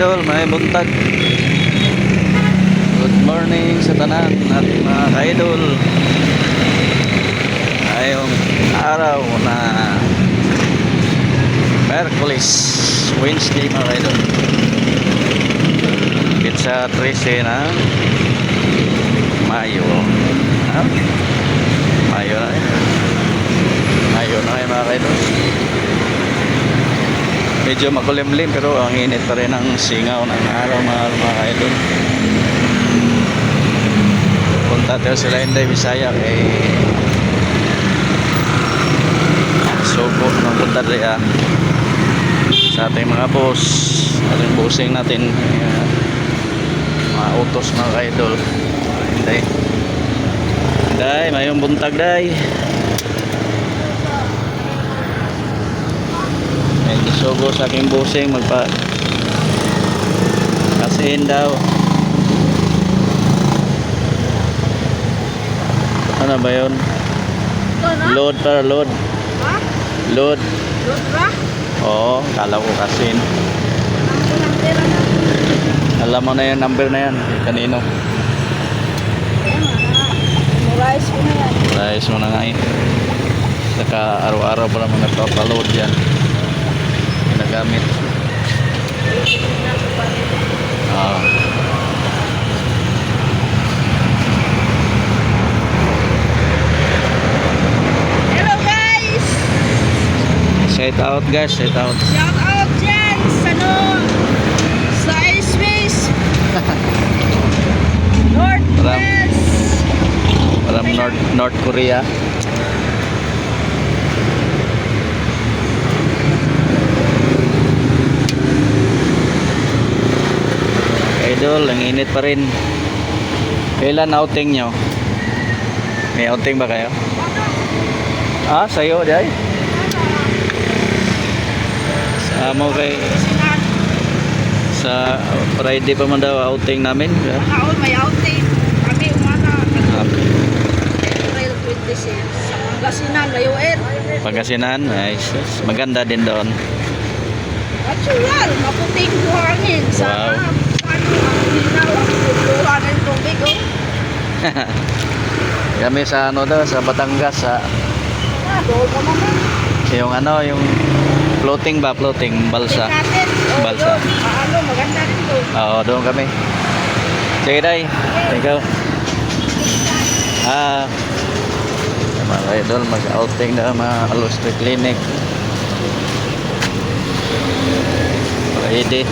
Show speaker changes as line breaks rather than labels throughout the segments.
idol, may buntag. Good morning sa tanan natin mga ka-idol. Ngayong araw na Merkulis, Wednesday mga ka-idol. Sa 13 ng Mayo. Mayo na yun. Mayo na kayo mga ka-idol. Medyo makulimlim pero ang init pa rin ang singaw ng araw mga ka-idol. Punta tayo sila Inday Bisaya kay Sugo ng punta rin sa ating mga boss, ating bossing natin, mga utos mga ka-idol. Inday, mayong buntag day. Sugo sa aking busing magpa kasihin daw. Ano ba yun? Load para load. Load.
Load ba?
Oo, kala ko kasihin. Alam mo na yung number na yan kanino.
Memorize ko na yan.
Memorize mo na nga yun. Saka araw-araw pa naman nagpapaload yan. Gamit.
Hello guys!
Shout out guys, shout out.
Shout out dyan sa airspace Northwest.
From North Korea. Idol, ang init pa rin. Kailan outing nyo? May outing ba kayo? Sa'yo, day? Mo kay sa Friday pa man daw outing namin.
May outing. Kami umana. April 26. Sa Pangasinan, Layuin.
Pangasinan, nice. Maganda din doon.
Natural, maputing buhangin.
Wow. Kami sa sa Batangas yung yung floating balsa. Balsa.
Maganda rin doon.
Oo, doon kami. Sige day. Thank you. Mga idol, mag-outing na mga Alustri Clinic. Ready.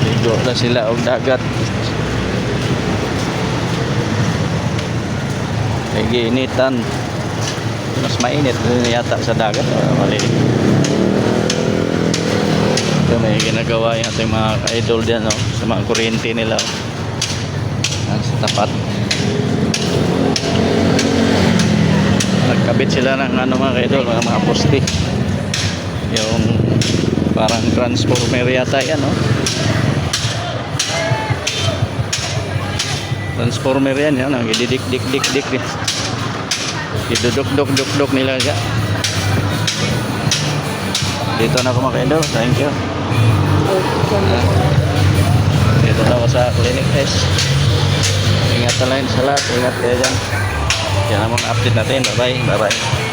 Ligo na sila og dagat. Initan. Mas mainit yata sa dagat. Mali. Ito may ginagawa yung ating mga ka-idol dyan, no? Sa mga kuryente nila. Sa tapat. Nagkabit sila ng mga ka-idol, mga poste. Yung parang transformer yata yan, no? Transformer yan, didik-dik-dik-dik. Iduduk-duk-duk-duk nila siya. Dito na ako mga thank you. Dito na ako sa clinic test. Ingat na lang sa lahat, ingat kayo dyan. Yan ang mga update natin, bye bye.